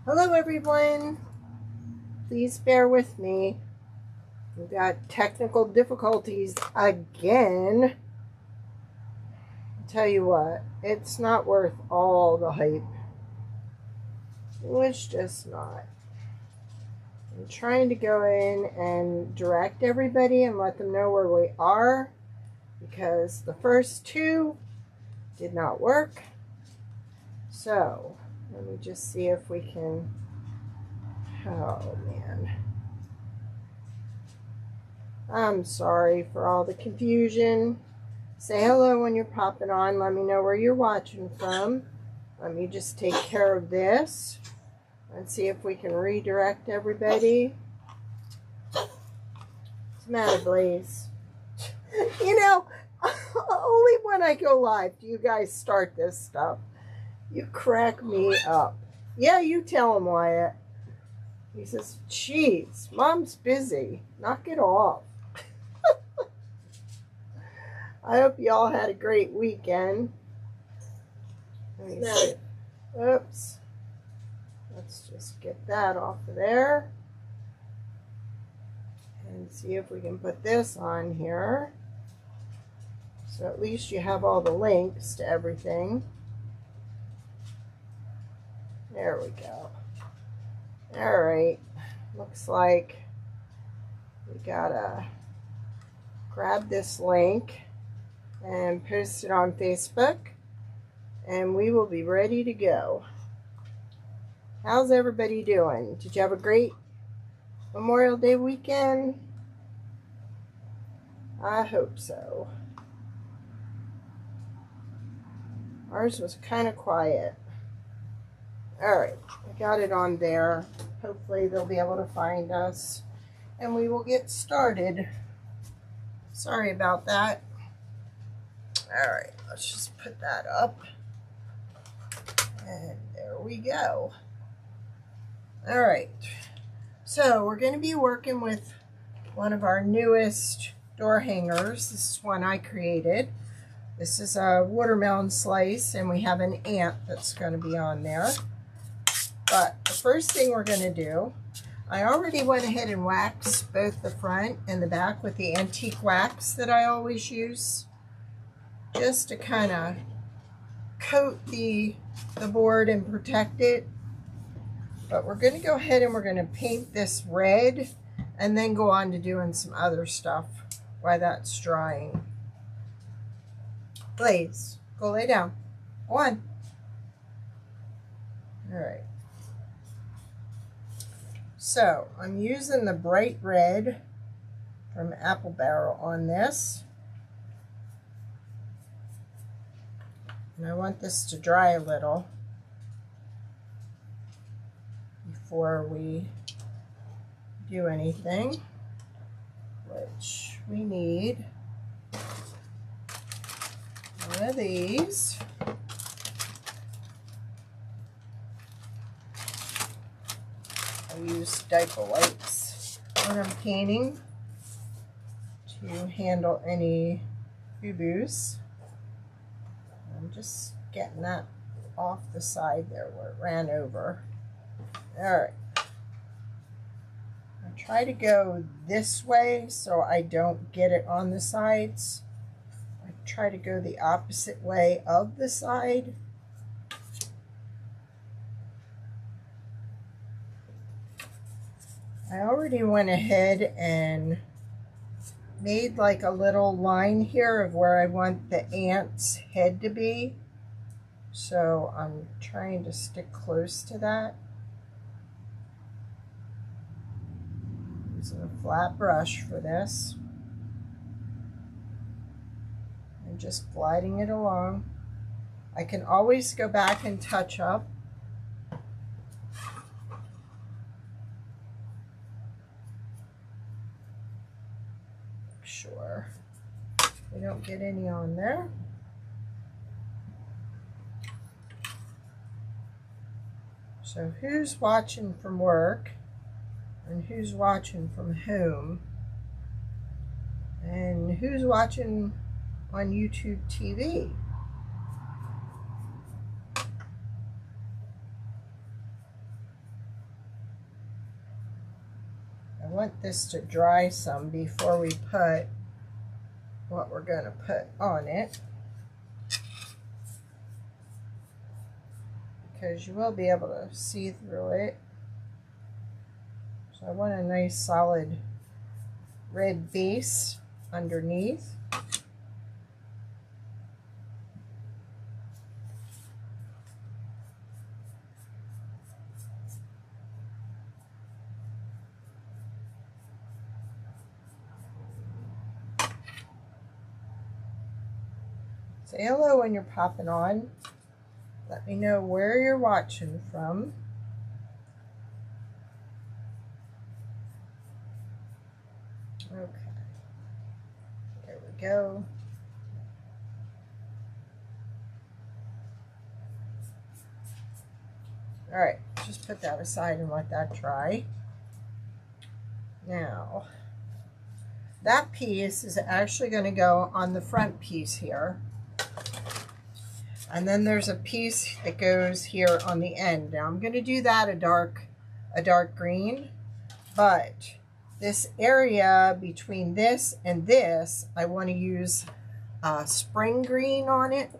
Hello everyone, please bear with me. We've got technical difficulties again. I'll tell you what, it's not worth all the hype. It's just not. I'm trying to go in and direct everybody and let them know where we are because the first two did not work. So, let me just see if we can, oh man. I'm sorry for all the confusion. Say hello when you're popping on. Let me know where you're watching from. Let me just take care of this and see if we can redirect everybody. What's the matter, Blaze? You know, only when I go live do you guys start this stuff. You crack me up. Yeah, you tell him, Wyatt. He says, geez, Mom's busy. Knock it off. I hope you all had a great weekend. Let me see. Oops. Let's just get that off of there. And see if we can put this on here. So at least you have all the links to everything. There we go. Alright. Looks like we gotta grab this link and post it on Facebook, and we will be ready to go. How's everybody doing? Did you have a great Memorial Day weekend? I hope so. Ours was kind of quiet. Alright, I got it on there. Hopefully they'll be able to find us, and we will get started. Sorry about that. Alright, let's just put that up. And there we go. Alright, so we're going to be working with one of our newest door hangers. This is one I created. This is a watermelon slice, and we have an ant that's going to be on there. But the first thing we're going to do, I already went ahead and waxed both the front and the back with the antique wax that I always use, just to kind of coat the board and protect it. But we're going to go ahead and we're going to paint this red and then go on to doing some other stuff while that's drying. Blaze, go lay down. Go on. Alright. So, I'm using the bright red from Apple Barrel on this. And I want this to dry a little before we do anything, which we need one of these. I use diaper wipes when I'm painting to handle any boo-boos. I'm just getting that off the side there where it ran over. Alright. I try to go this way so I don't get it on the sides. I try to go the opposite way of the side. I already went ahead and made like a little line here of where I want the ant's head to be. So I'm trying to stick close to that. Using a flat brush for this. And just gliding it along. I can always go back and touch up. Sure we don't get any on there. So who's watching from work and who's watching from home and who's watching on YouTube TV? want this to dry some before we put what we're going to put on it, because you will be able to see through it. So I want a nice solid red base underneath. Say hello when you're popping on. Let me know where you're watching from. Okay, there we go. All right, just put that aside and let that dry. Now, that piece is actually going to go on the front piece here. And then there's a piece that goes here on the end. Now I'm going to do that a dark green, but this area between this and this, I want to use spring green on it.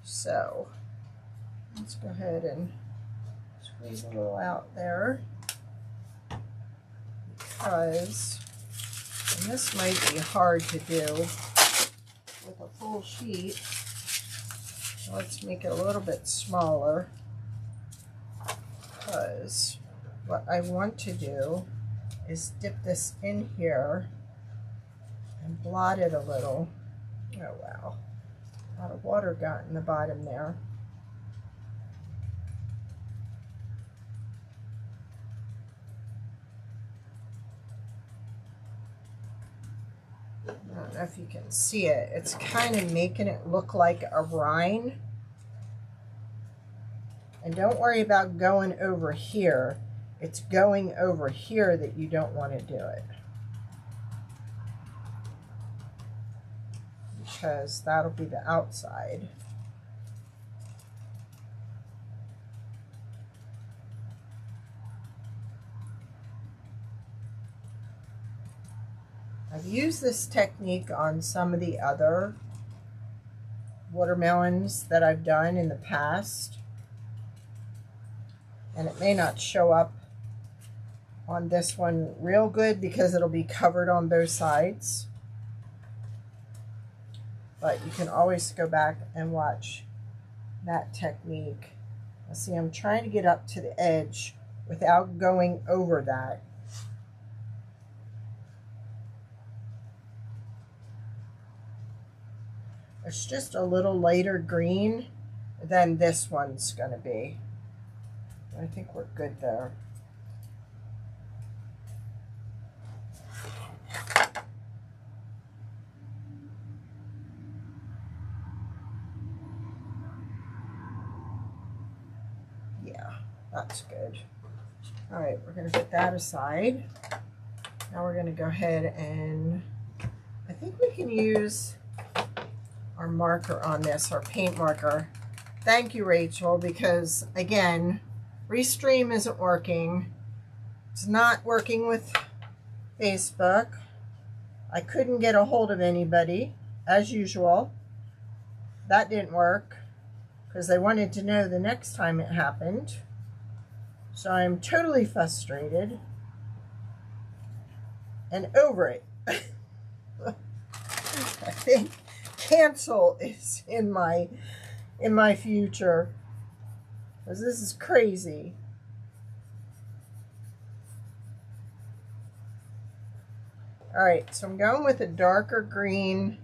So let's go ahead and squeeze a little out there, because and this might be hard to do with a full sheet. So let's make it a little bit smaller, because what I want to do is dip this in here and blot it a little. Oh wow, a lot of water got in the bottom there. I don't know if you can see it. It's kind of making it look like a rind. And don't worry about going over here. It's going over here that you don't want to do it, because that'll be the outside. I've used this technique on some of the other watermelons that I've done in the past, and it may not show up on this one real good because it'll be covered on both sides, but you can always go back and watch that technique. Now see, I'm trying to get up to the edge without going over that. It's just a little lighter green than this one's going to be. I think we're good there. Yeah, that's good. All right, we're going to put that aside. Now we're going to go ahead and I think we can use our marker on this, our paint marker. Thank you, Rachel, because again, Restream isn't working. It's not working with Facebook. I couldn't get a hold of anybody, as usual. That didn't work because they wanted to know the next time it happened. So I'm totally frustrated and over it. I think cancel is in my future, because this is crazy. All right, so I'm going with a darker green.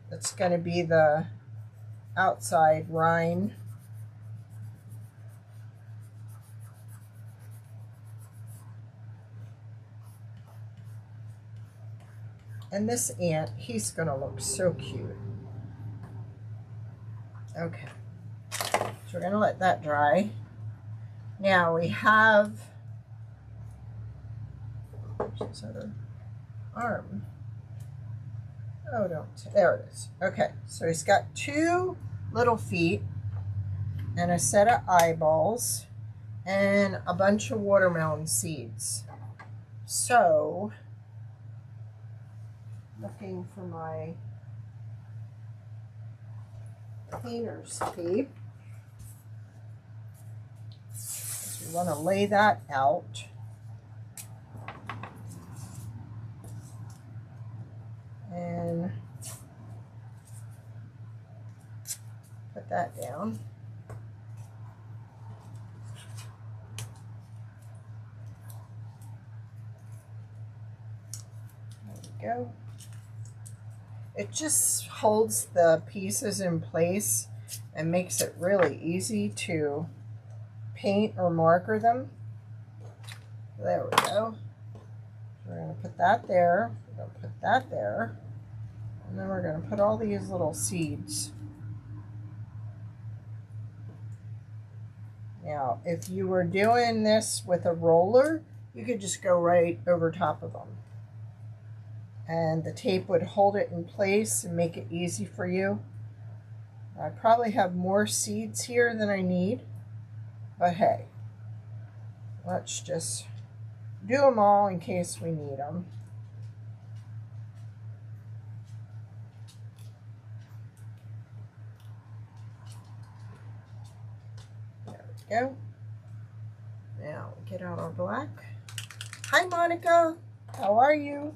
That's going to be the outside rind. And this ant, he's going to look so cute. Okay, so we're going to let that dry. Now we have this other arm. Oh, don't. There it is. Okay, so he's got two little feet and a set of eyeballs. and a bunch of watermelon seeds. So, looking for my painter's tape. So we want to lay that out. And put that down. There we go. It just holds the pieces in place and makes it really easy to paint or marker them. There we go. We're going to put that there. We're going to put that there. And then we're going to put all these little seeds. Now, if you were doing this with a roller, you could just go right over top of them. And the tape would hold it in place and make it easy for you. I probably have more seeds here than I need, but hey, let's just do them all in case we need them. There we go. Now get out our black. Hi Monica, how are you?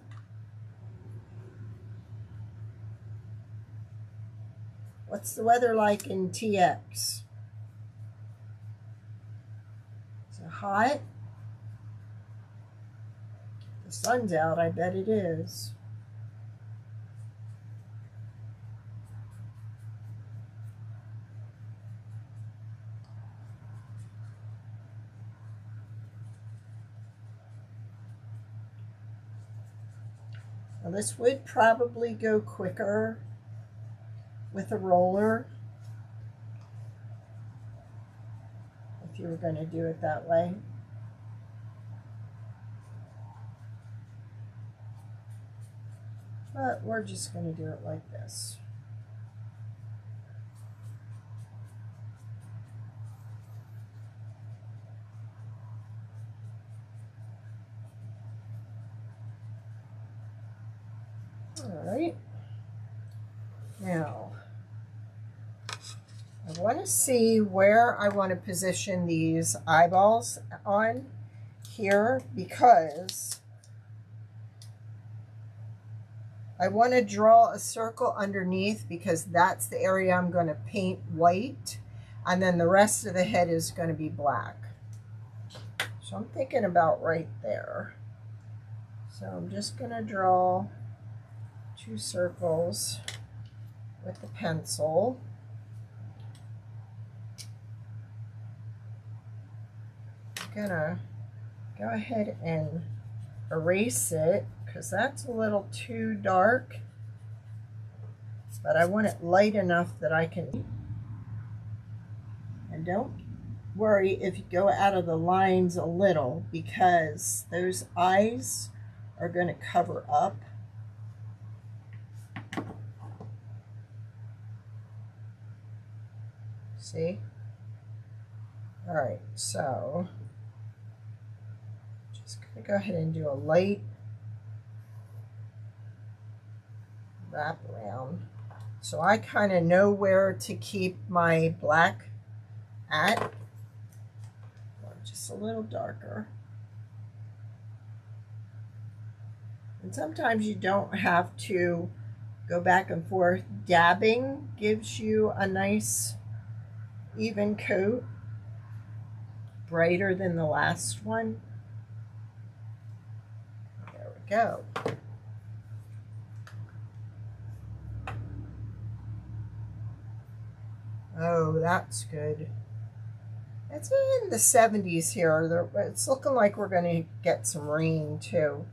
What's the weather like in TX? Is it hot? The sun's out, I bet it is. Now this would probably go quicker with a roller if you were going to do it that way. But we're just going to do it like this. All right. Now, I want to see where I want to position these eyeballs on here, because I want to draw a circle underneath, because that's the area I'm going to paint white, and then the rest of the head is going to be black. So I'm thinking about right there. So I'm just going to draw 2 circles with the pencil. I'm gonna go ahead and erase it because that's a little too dark, but I want it light enough that I can. And don't worry if you go out of the lines a little, because those eyes are going to cover up. See? All right, so just going to go ahead and do a light wrap around. So I kind of know where to keep my black at, or just a little darker. And sometimes you don't have to go back and forth. Dabbing gives you a nice even coat, brighter than the last one. There we go. Oh, that's good. It's in the 70s here. It's looking like we're going to get some rain too.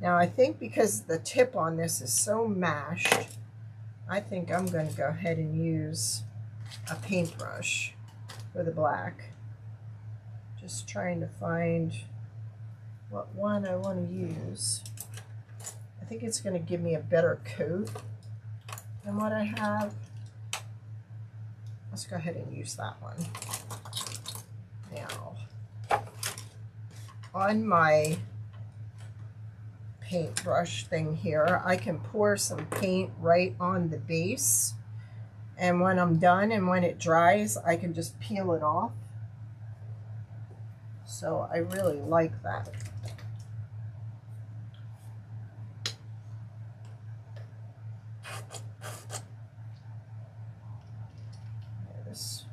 Now I think because the tip on this is so mashed, I think I'm going to go ahead and use a paintbrush for the black. Just trying to find what one I want to use. I think it's going to give me a better coat than what I have. Let's go ahead and use that one. Now, on my paintbrush thing here, I can pour some paint right on the base, and when I'm done and when it dries, I can just peel it off. So I really like that. This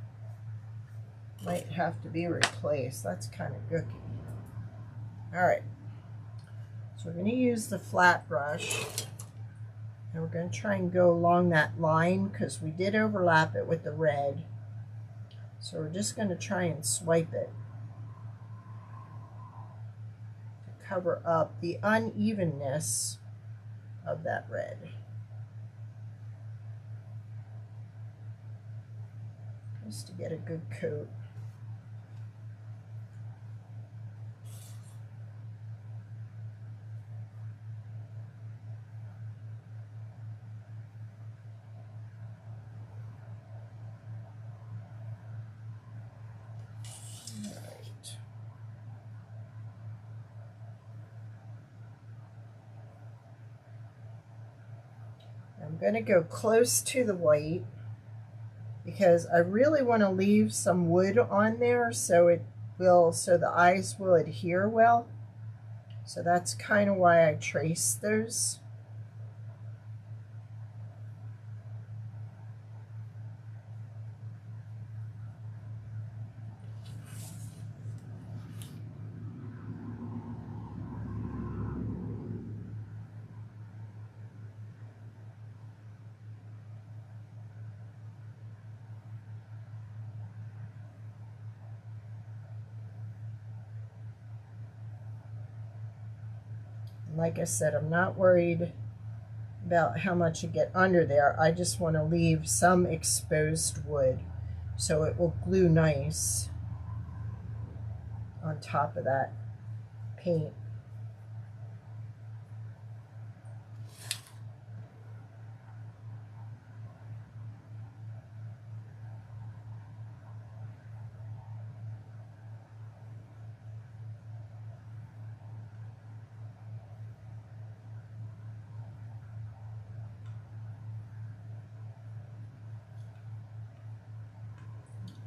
might have to be replaced. That's kind of gooky. All right, so we're going to use the flat brush, and we're going to try and go along that line because we did overlap it with the red. So we're just going to try and swipe it to cover up the unevenness of that red. Just to get a good coat. I'm going to go close to the white because I really want to leave some wood on there so the eyes will adhere well. So that's kind of why I trace those. Like I said, I'm not worried about how much you get under there. I just want to leave some exposed wood so it will glue nice on top of that paint.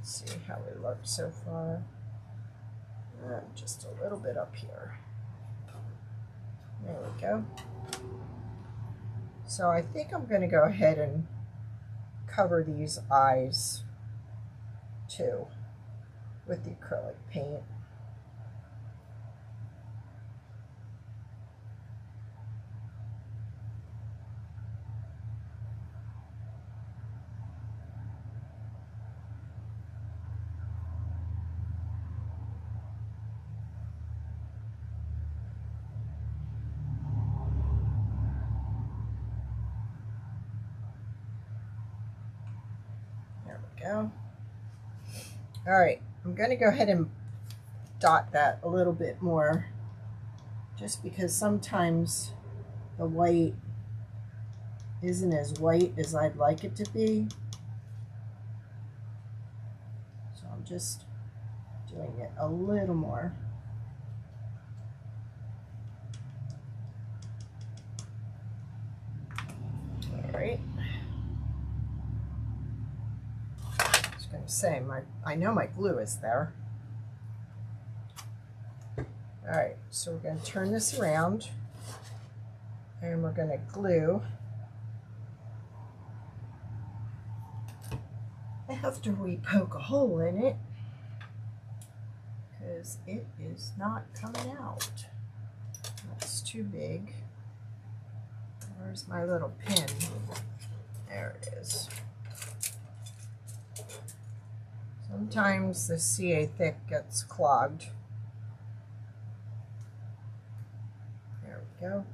See how we look so far. Just a little bit up here. There we go. So I think I'm going to go ahead and cover these eyes too with the acrylic paint. Go. All right, I'm going to go ahead and dot that a little bit more just because sometimes the white isn't as white as I'd like it to be. So I'm just doing it a little more. All right. Say I know my glue is there. All right, so we're going to turn this around and we're going to glue after we poke a hole in it because it is not coming out. That's too big. Where's my little pin? There it is. Sometimes the CA thick gets clogged. There we go.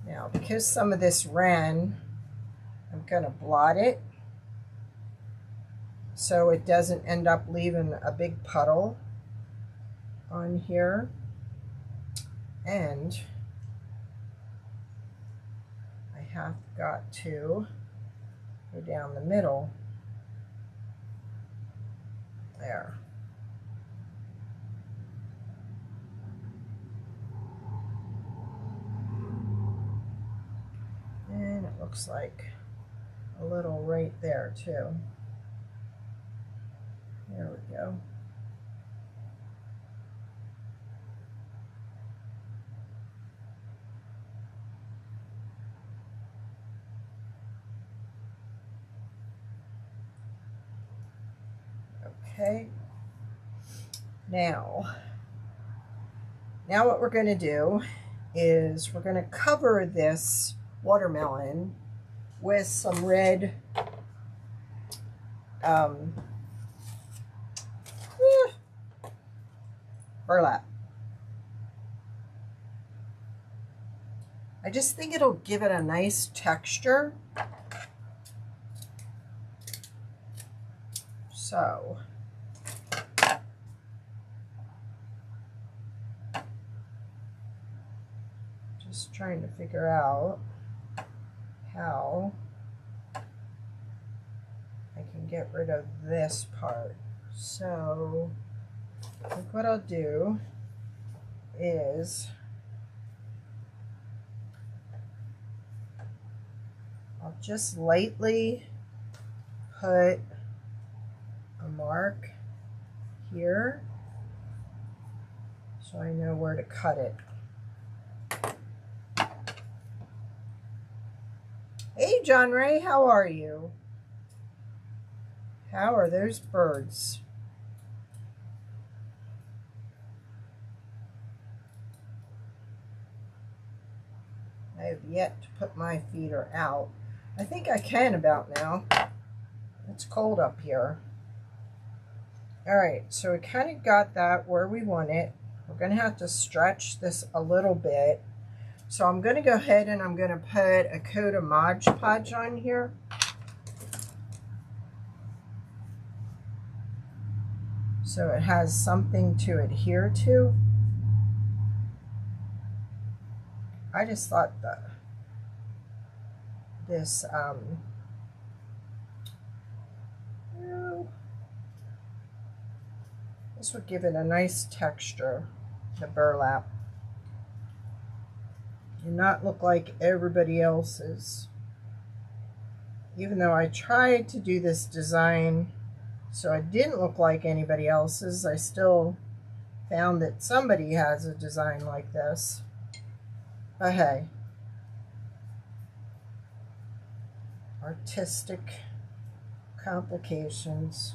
Now, because some of this ran, I'm going to blot it. so it doesn't end up leaving a big puddle on here. And I have got to go down the middle there. And it looks like a little right there too. There we go. Okay. Now what we're going to do is we're going to cover this watermelon with some red burlap. I just think it'll give it a nice texture. So just trying to figure out how I can get rid of this part. So I think what I'll do is I'll just lightly put a mark here so I know where to cut it. Hey John Ray, how are you? How are those birds? I have yet to put my feeder out. I think I can about now. It's cold up here. Alright, so we kind of got that where we want it. We're going to have to stretch this a little bit. So I'm going to go ahead and I'm going to put a coat of Mod Podge on here. So it has something to adhere to. I just thought that this this would give it a nice texture, the burlap, and not look like everybody else's. Even though I tried to do this design so it didn't look like anybody else's, I still found that somebody has a design like this. But hey, artistic complications.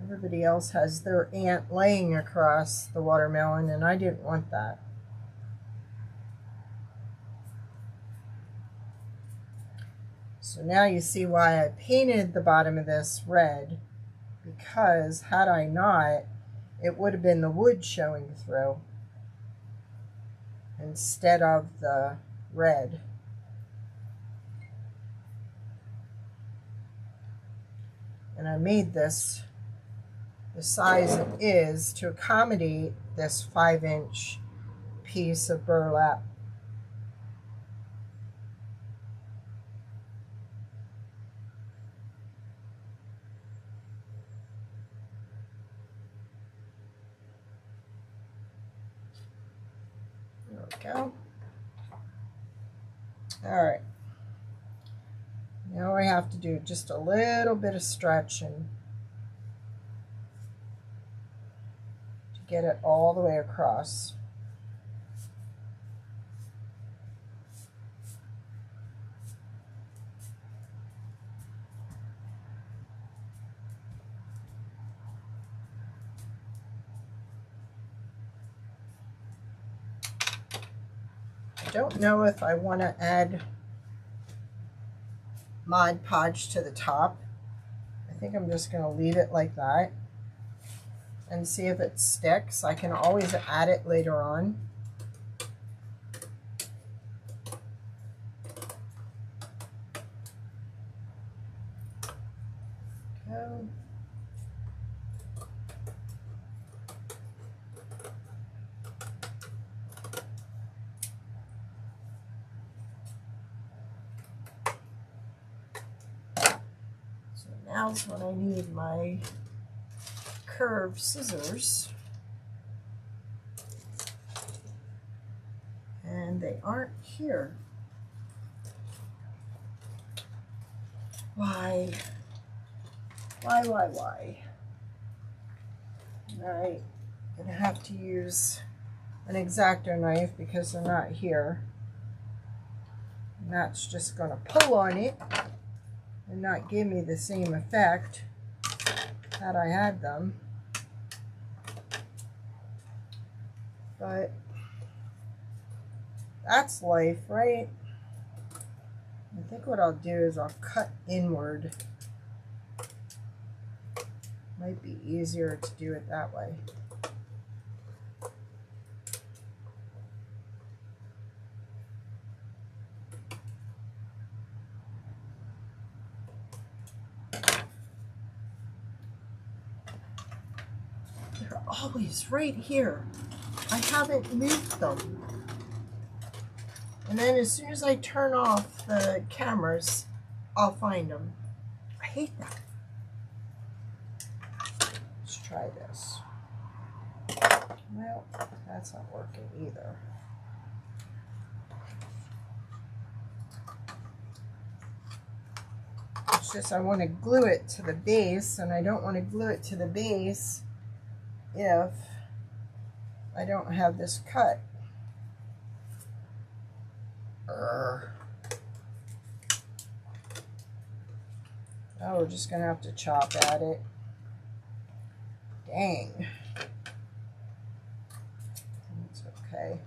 Everybody else has their ant laying across the watermelon, and I didn't want that. So now you see why I painted the bottom of this red, because had I not, it would have been the wood showing through instead of the red. And I made this the size it is to accommodate this 5-inch piece of burlap. There we go. All right. Now I have to do just a little bit of stretching to get it all the way across. I don't know if I want to add Mod Podge to the top. I think I'm just going to leave it like that and see if it sticks. I can always add it later on. now's when I need my curved scissors. And they aren't here. Why? Why? Alright, I'm gonna have to use an X-Acto knife because they're not here. And that's just gonna pull on it and not give me the same effect had I had them. But that's life, right? I think what I'll do is I'll cut inward. Might be easier to do it that way. They're always right here. I haven't moved them. And then as soon as I turn off the cameras, I'll find them. I hate that. Let's try this. Well, that's not working either. It's just I want to glue it to the base, and I don't want to glue it to the base if I don't have this cut. Oh, we're just gonna have to chop at it. Dang. It's okay.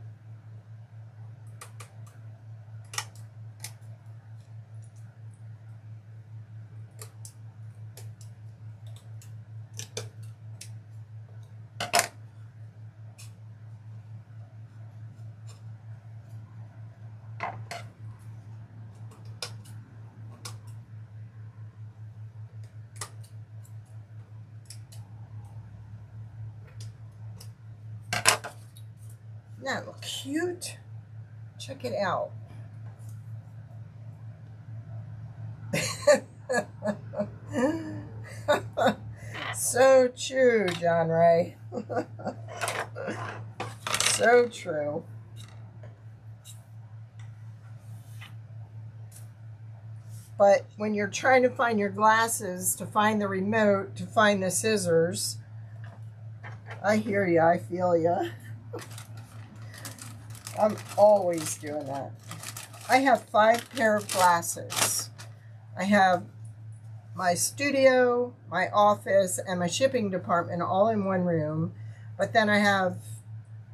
Isn't that look cute? Check it out. So true, John Ray. So true. But when you're trying to find your glasses, to find the remote, to find the scissors, I hear you, I feel you. I'm always doing that. I have 5 pair of glasses. I have my studio, my office, and my shipping department all in one room. But then I have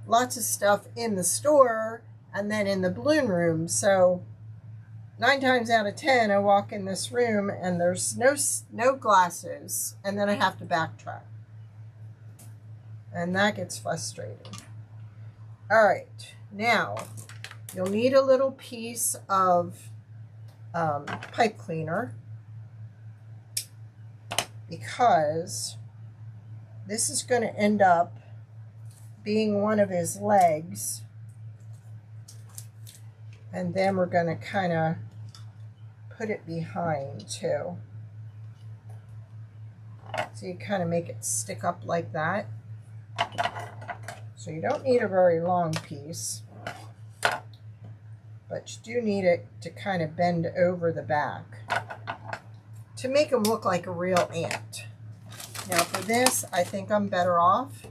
lots of stuff in the store and then in the balloon room. So 9 times out of 10, I walk in this room and there's no glasses, and then I have to backtrack. And that gets frustrating. All right. Now, you'll need a little piece of pipe cleaner because this is going to end up being one of his legs. And then we're going to kind of put it behind too. So you kind of make it stick up like that. So you don't need a very long piece, but you do need it to kind of bend over the back to make him look like a real ant. Now for this, I think I'm better off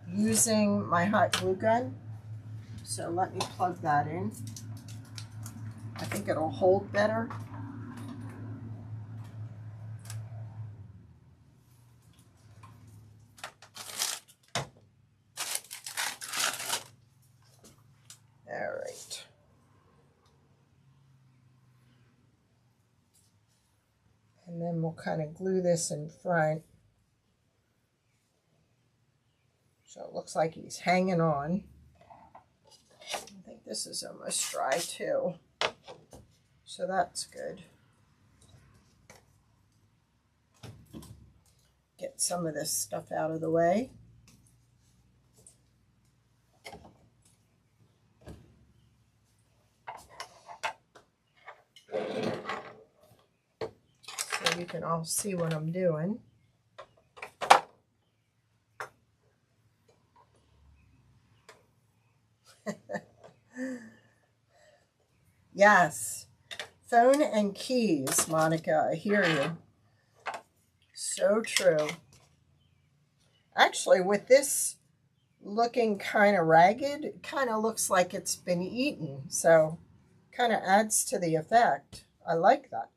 using my hot glue gun. So let me plug that in. I think it'll hold better. All right. And then we'll kind of glue this in front. So it looks like he's hanging on. I think this is almost dry too. So that's good. Get some of this stuff out of the way. So you can all see what I'm doing. Yes, phone and keys, Monica, I hear you. So true. Actually, with this looking kind of ragged, it kind of looks like it's been eaten, so kind of adds to the effect. I like that.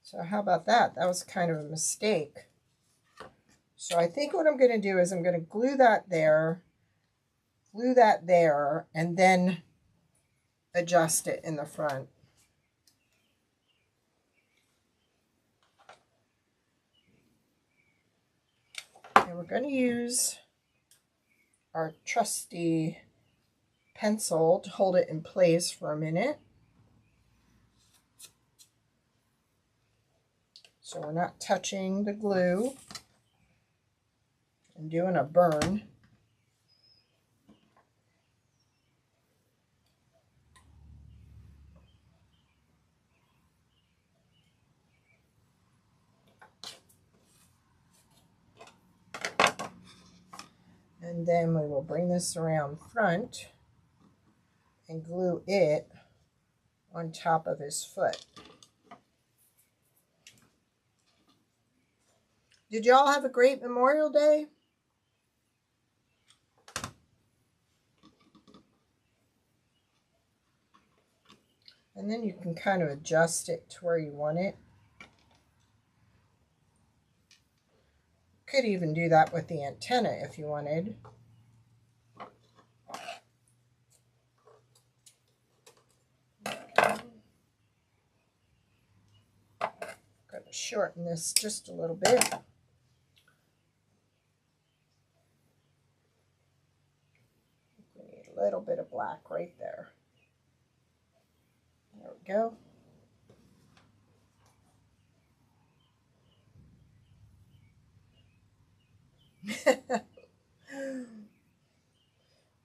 So how about that? That was kind of a mistake. So I think what I'm going to do is I'm going to glue that there, and then adjust it in the front. And we're going to use our trusty pencil to hold it in place for a minute. So we're not touching the glue and doing a burn. And then we will bring this around front and glue it on top of his foot. Did y'all have a great Memorial Day? And then you can kind of adjust it to where you want it. Could even do that with the antenna if you wanted. Going to shorten this just a little bit. We need a little bit of black right there. There we go.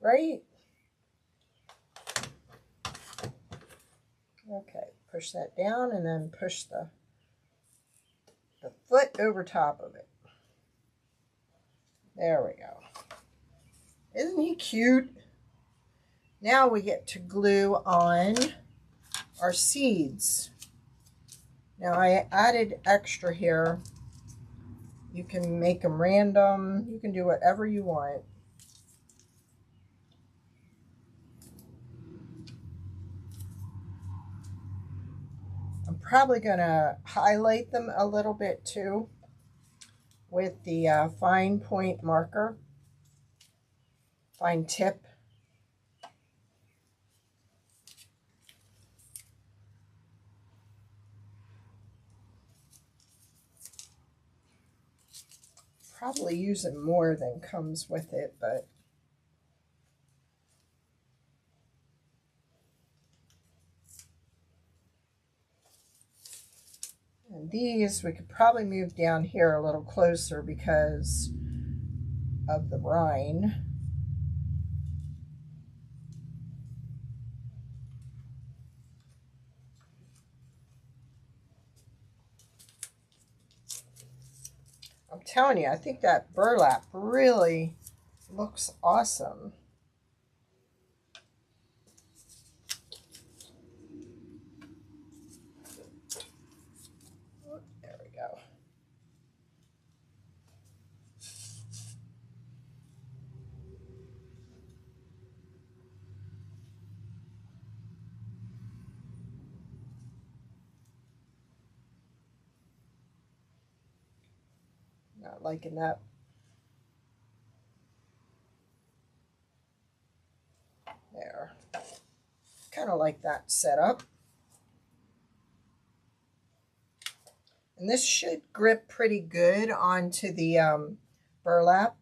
Right? Okay, push that down and then push the foot over top of it. There we go. Isn't he cute? Now we get to glue on our seeds. Now I added extra here. You can make them random. You can do whatever you want. I'm probably going to highlight them a little bit too with the fine point marker, fine tip. Probably using more than comes with it, but and these we could probably move down here a little closer because of the rind. I'm telling you, I think that burlap really looks awesome. There we go. Not liking that. There. Kind of like that setup. And this should grip pretty good onto the burlap.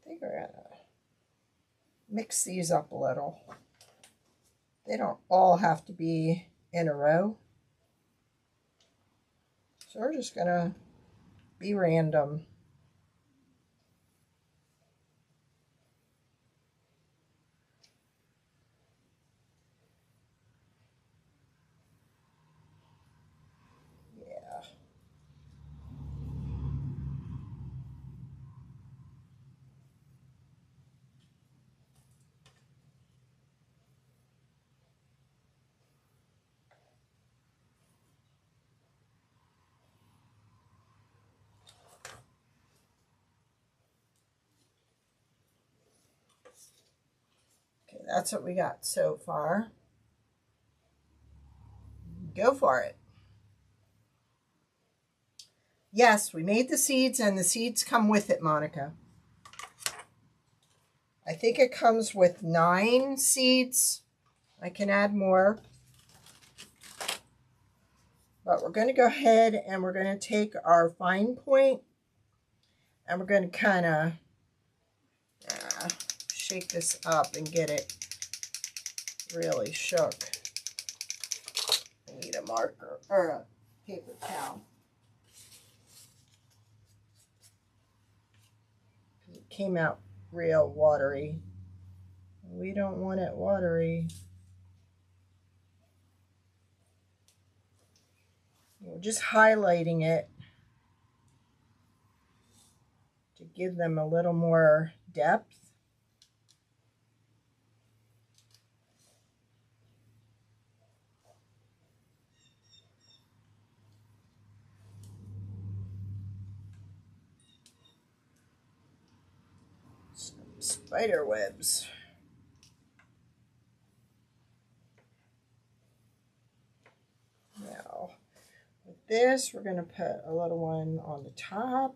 think we're gonna mix these up a little. They don't all have to be in a row. So we're just gonna be random. Yeah. Okay, that's what we got so far. Go for it. Yes, we made the seeds, and the seeds come with it, Monica. I think it comes with 9 seeds. I can add more. But we're going to go ahead and we're going to take our fine point and we're going to kind of shake this up and get it really shook. I need a marker or a paper towel. It came out real watery. We don't want it watery. We're just highlighting it to give them a little more depth. Some spider webs. Now, with this, we're going to put a little one on the top.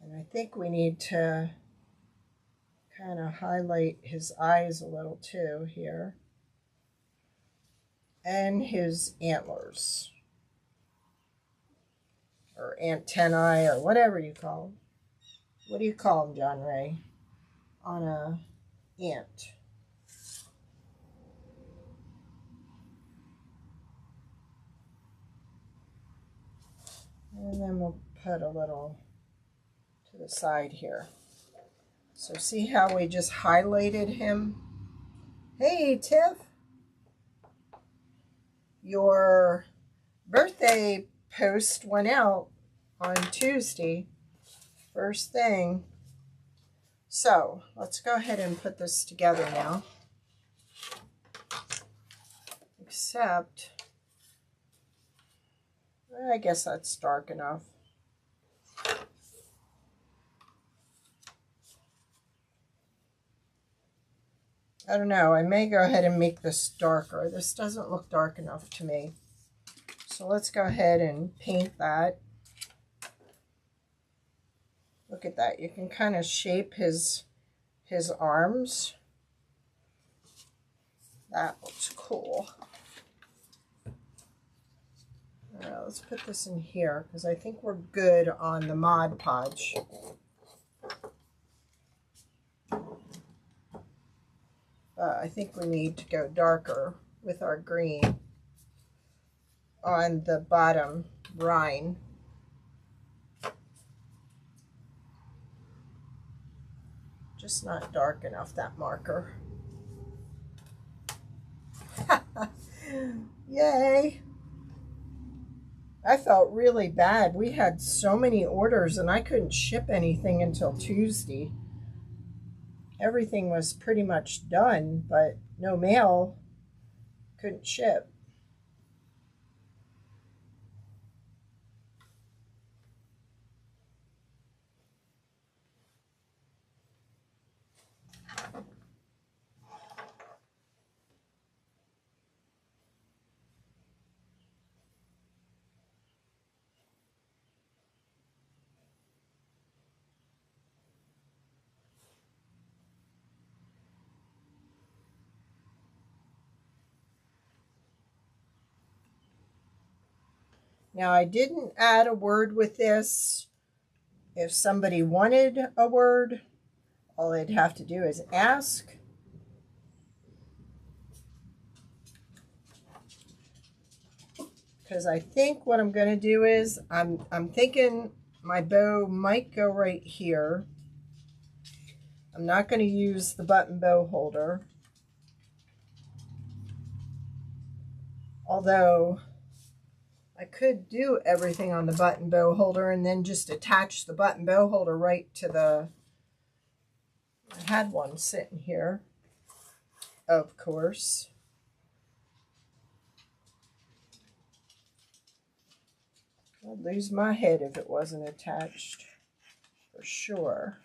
And I think we need to kind of highlight his eyes a little too here. And his antlers. Or antennae, or whatever you call them. What do you call them, John Ray? On a ant. And then we'll put a little to the side here. So see how we just highlighted him? Hey, Tiff. Your birthday post went out on Tuesday. First thing. So let's go ahead and put this together now. Except, I guess that's dark enough. I don't know, I may go ahead and make this darker. This doesn't look dark enough to me. So let's go ahead and paint that. Look at that, you can kind of shape his arms. That looks cool. All right, let's put this in here because I think we're good on the Mod Podge. I think we need to go darker with our green on the bottom rind. Just not dark enough, that marker. Yay! I felt really bad. We had so many orders and I couldn't ship anything until Tuesday. Everything was pretty much done, but no mail, couldn't ship. Now, I didn't add a word with this if somebody wanted a word, all they'd have to do is ask. Because I think what I'm going to do is I'm thinking my bow might go right here. I'm not going to use the button bow holder. Although I could do everything on the button bow holder and then just attach the button bow holder right to the, I had one sitting here, of course. I'd lose my head if it wasn't attached, for sure.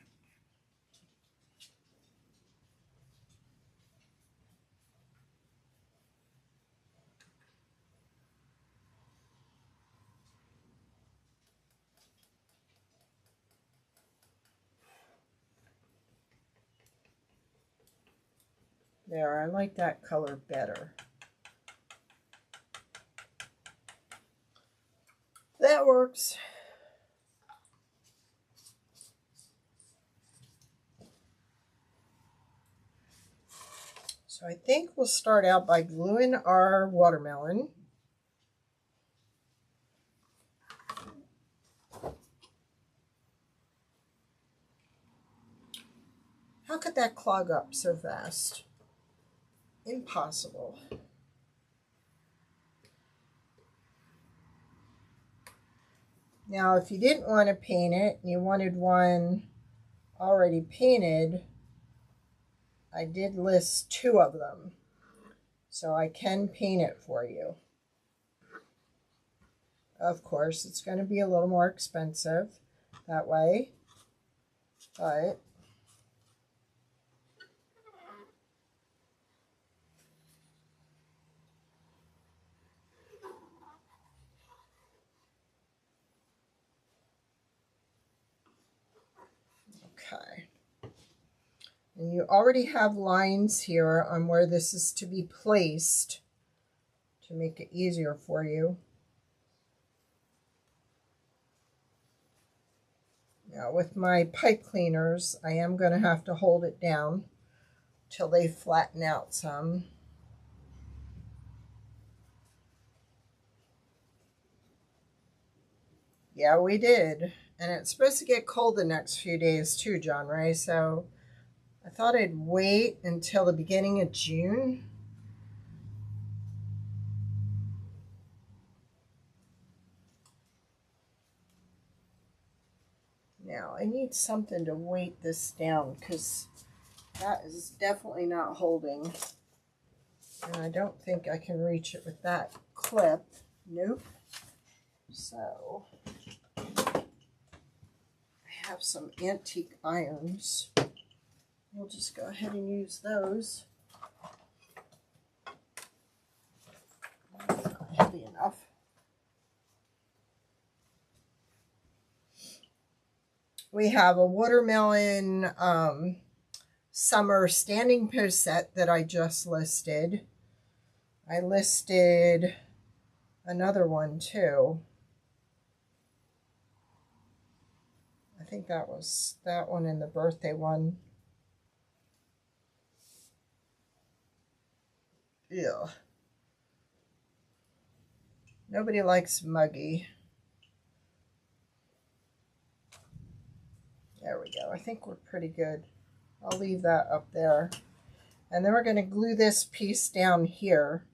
There, I like that color better. That works. So I think we'll start out by gluing our watermelon. How could that clog up so fast? Impossible. Now, if you didn't want to paint it and you wanted one already painted, I did list 2 of them, so I can paint it for you. Of course, it's going to be a little more expensive that way, but okay. And you already have lines here on where this is to be placed to make it easier for you. Now with my pipe cleaners, I am going to have to hold it down till they flatten out some. Yeah, we did. And it's supposed to get cold the next few days too, John Ray, so I thought I'd wait until the beginning of June. Now, I need something to weight this down because that is definitely not holding. And I don't think I can reach it with that clip. Nope. So, I have some antique irons. We'll just go ahead and use those. Not heavy enough. We have a watermelon summer standing post set that I just listed. I listed another one too. I think that was that one and the birthday one. Yeah. Nobody likes muggy. There we go. I think we're pretty good. I'll leave that up there. And then we're going to glue this piece down here.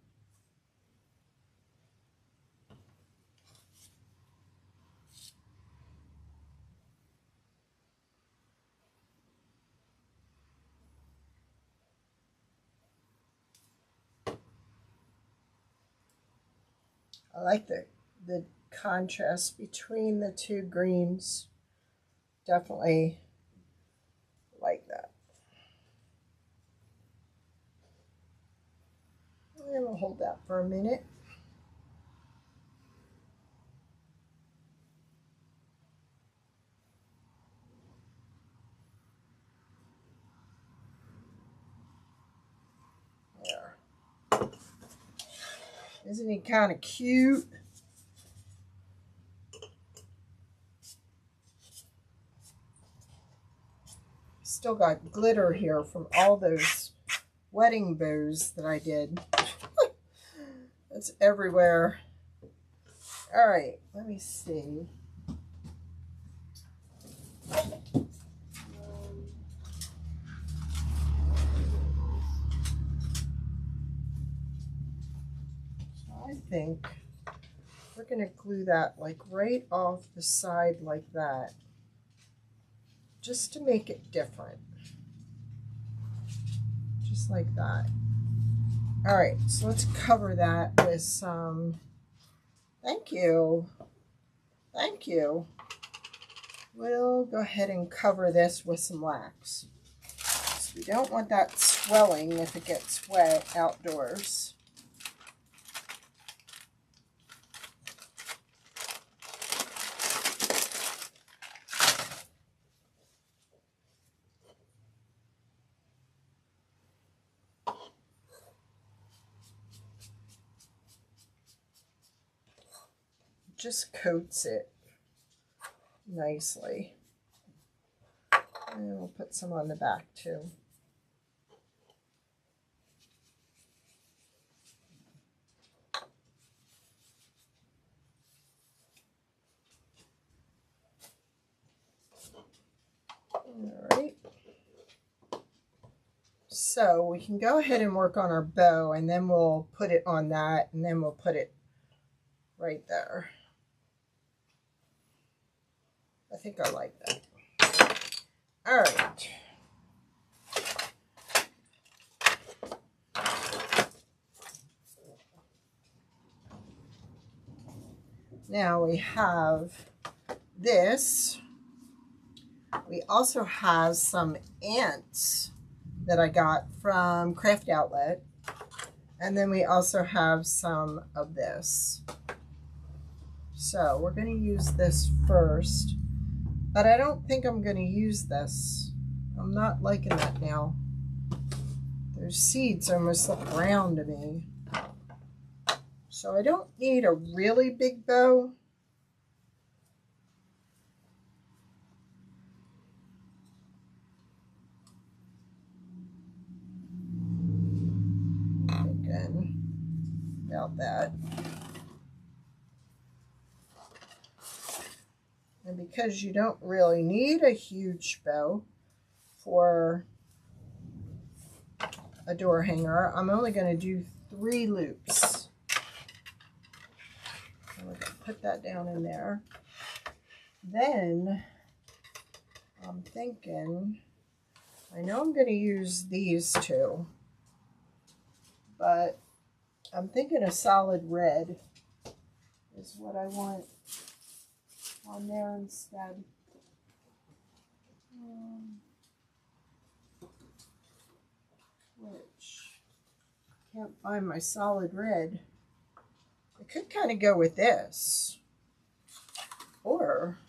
I like the contrast between the 2 greens. Definitely like that. And we'll hold that for a minute. There. Isn't he kind of cute? still got glitter here from all those wedding bows that I did. It's everywhere. All right, let me see. I think we're going to glue that like right off the side like that, just to make it different. Just like that. All right, so let's cover that with some, thank you. Thank you. We'll go ahead and cover this with some wax. So we don't want that swelling if it gets wet outdoors. Just coats it nicely. And we'll put some on the back too. All right. So we can go ahead and work on our bow, and then we'll put it on that, and then we'll put it right there. I think I like that. All right. Now we have this. We also have some ants that I got from Craft Outlet. And then we also have some of this. So we're going to use this first. But I don't think I'm going to use this. I'm not liking that now. Those seeds almost look brown to me. So I don't need a really big bow. Thinking about that. And because you don't really need a huge bow for a door hanger, I'm only going to do 3 loops. I'm going to put that down in there. Then I'm thinking, I know I'm going to use these 2, but I'm thinking a solid red is what I want on there instead. Which, can't find my solid red. I could kind of go with this. Or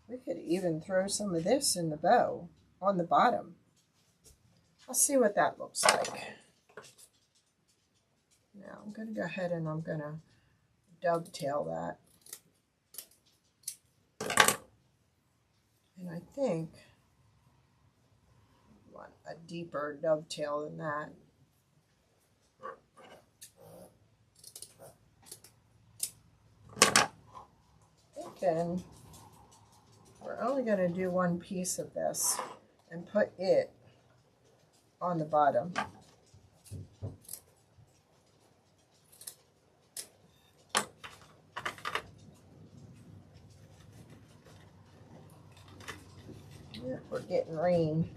we could even throw some of this in the bow on the bottom. I'll see what that looks like. Now I'm going to go ahead and I'm going to dovetail that. And I think I want a deeper dovetail than that. Thinking we're only going to do 1 piece of this and put it on the bottom. We're getting rain.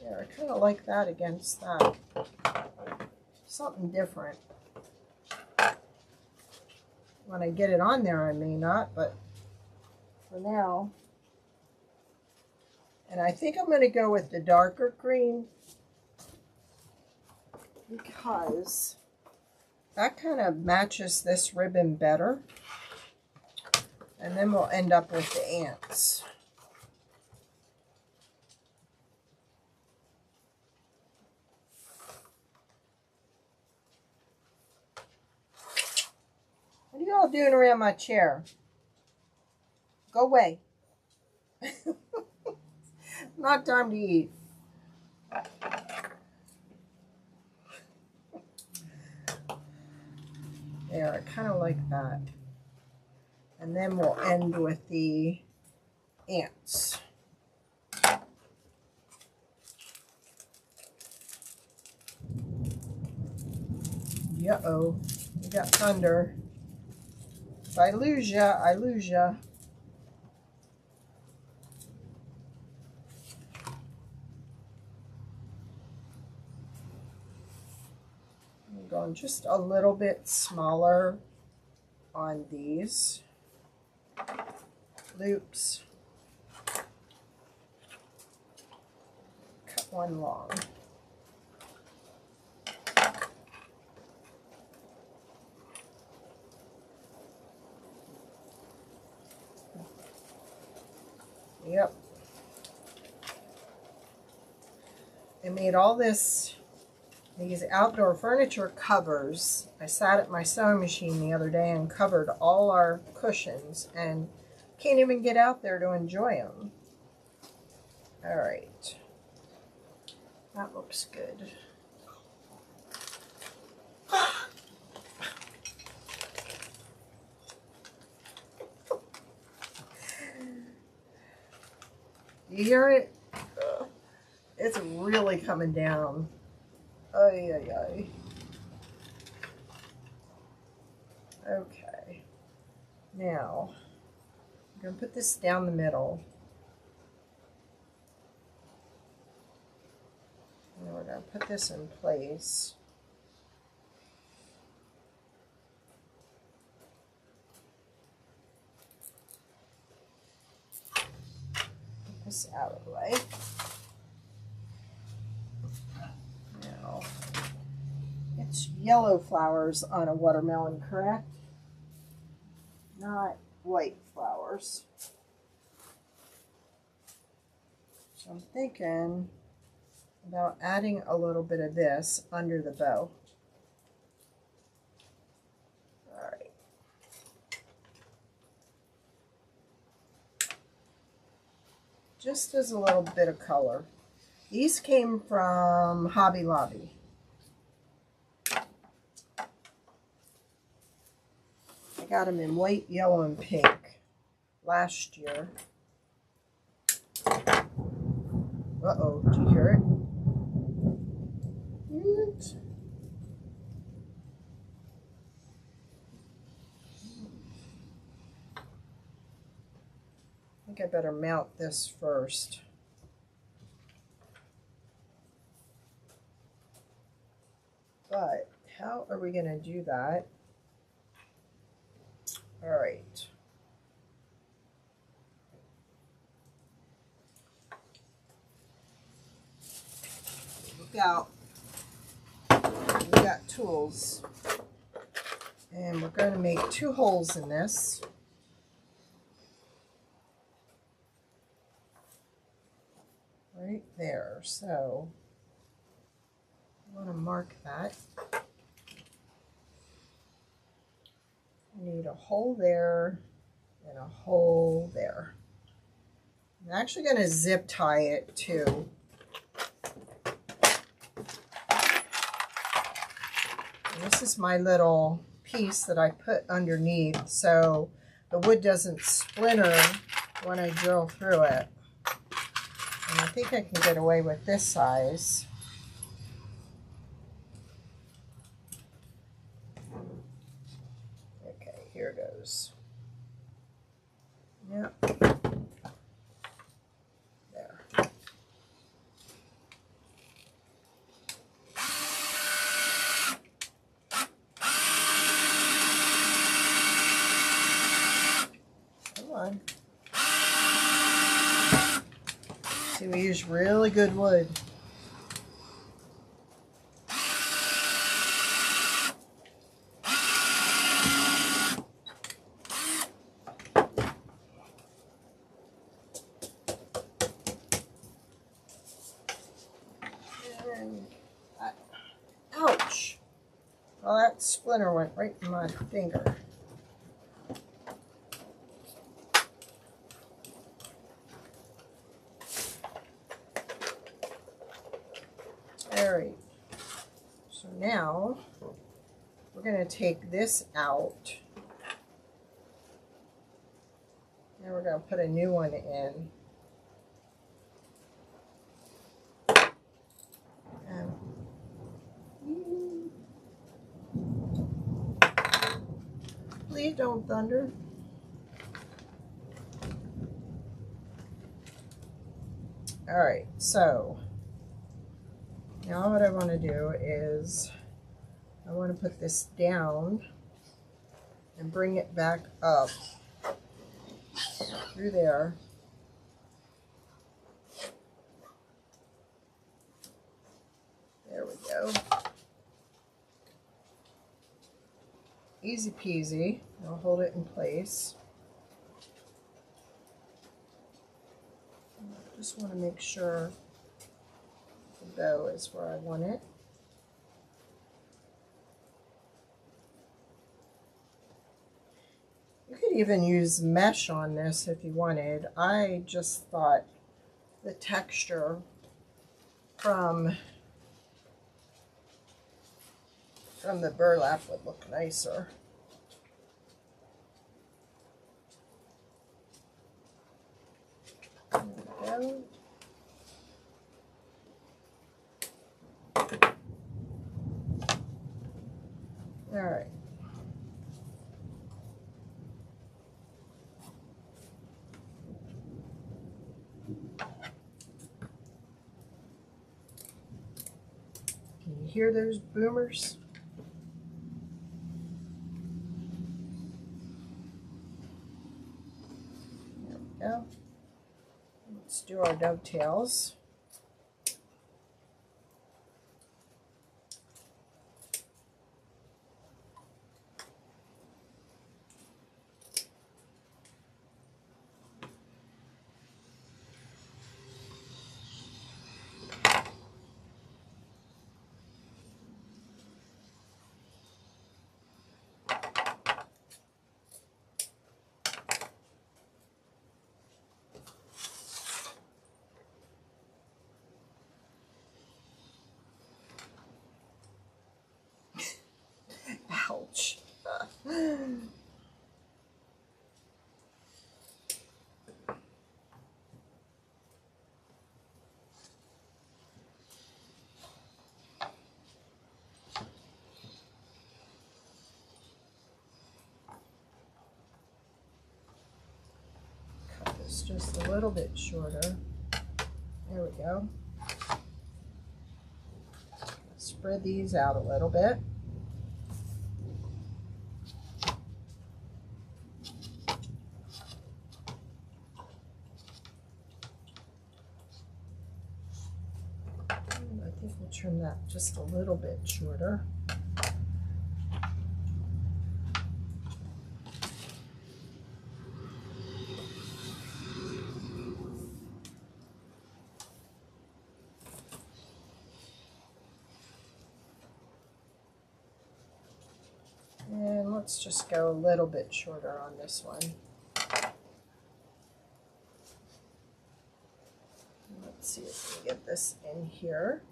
Yeah, I kind of like that against that. Something different. When I get it on there, I may not, but for now. And I think I'm going to go with the darker green because that kind of matches this ribbon better. And then we'll end up with the ants. all doing around my chair? Go away. Not time to eat. There, I kind of like that. And then we'll end with the ants. Uh-oh, we got thunder. If I lose ya, I lose ya. I'm going just a little bit smaller on these loops. Cut one long. Yep. I made all these outdoor furniture covers. I sat at my sewing machine the other day and covered all our cushions and can't even get out there to enjoy them. All right. That looks good. You hear it? It's really coming down. Ay, ay, ay. Okay. Now, I'm going to put this down the middle. And we're going to put this in place. Get this out of the way. Now, it's yellow flowers on a watermelon, correct? Not white flowers. So I'm thinking about adding a little bit of this under the bow. All right. Just as a little bit of color. These came from Hobby Lobby. I got them in white, yellow, and pink last year. Uh-oh, do you hear it? I think I better mount this first. But how are we going to do that? All right. Look out. We got tools. And we're going to make 2 holes in this. Right there. So I want to mark that. I need a hole there and a hole there. I'm actually going to zip tie it too. And this is my little piece that I put underneath so the wood doesn't splinter when I drill through it. And I think I can get away with this size. Okay, here goes. Yep. There. Come on. See, we use really good wood. Ouch! Well, that splinter went right in my finger. All right. So now we're going to take this out. And we're going to put a new one in. Please don't thunder. All right, so now what I want to do is I want to put this down and bring it back up through there. There we go. Easy peasy. I'll hold it in place. I just want to make sure the bow is where I want it. You could even use mesh on this if you wanted. I just thought the texture from the burlap would look nicer. There we go. All right. Can you hear those boomers? There we go. Let's do our dovetails. Ouch. Cut this just a little bit shorter. There we go. Spread these out a little bit. I think we'll trim that just a little bit shorter. And let's just go a little bit shorter on this one. Let's see if we can get this in here.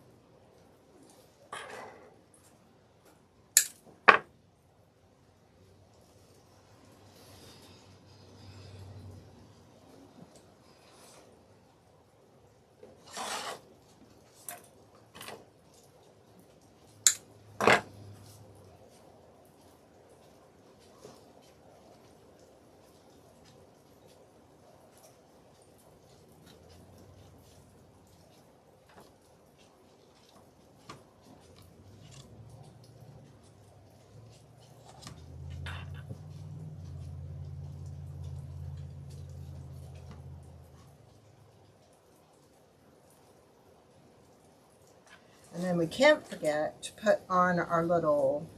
And then we can't forget to put on our little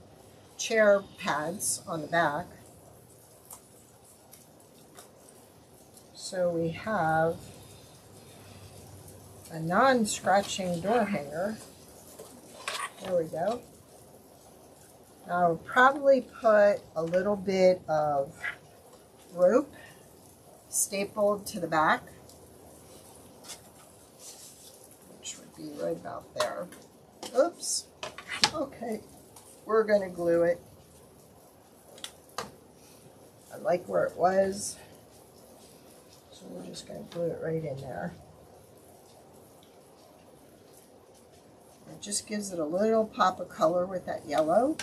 chair pads on the back. So we have a non-scratching door hanger. There we go. I'll probably put a little bit of rope stapled to the back, which would be right about there. Oops. Okay. We're going to glue it. I like where it was. So we're just going to glue it right in there. It just gives it a little pop of color with that yellow.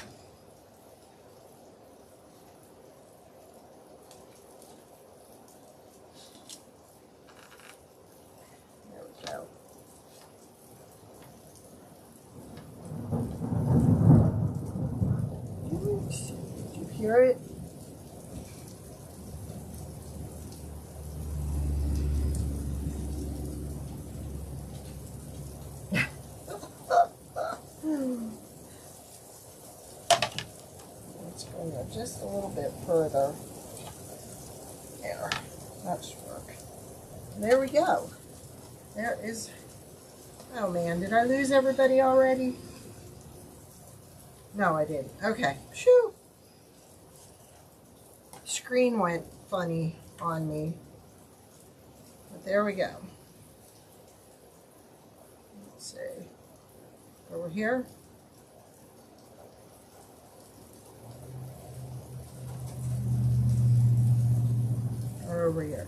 There we go. Did you hear it? Let's go just a little bit further. There, that should work. There we go. There is, oh man, did I lose everybody already? No, I didn't. Okay, shoo. Screen went funny on me. But there we go. Let's see. Over here. Or over here.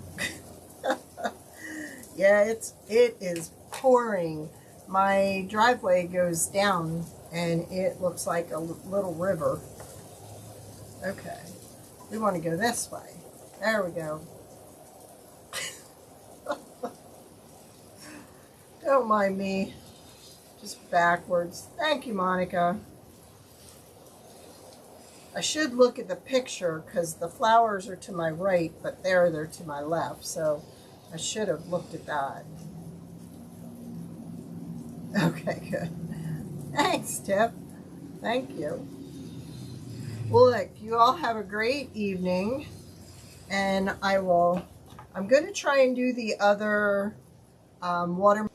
Yeah, it is pouring. My driveway goes down and it looks like a little river. Okay. We want to go this way. There we go. Don't mind me. Just backwards. Thank you, Monica. I should look at the picture because the flowers are to my right, but they're to my left. So I should have looked at that. Okay, good. Thanks, Tiff. Thank you. Well, look, you all have a great evening. And I'm going to try and do the other watermelon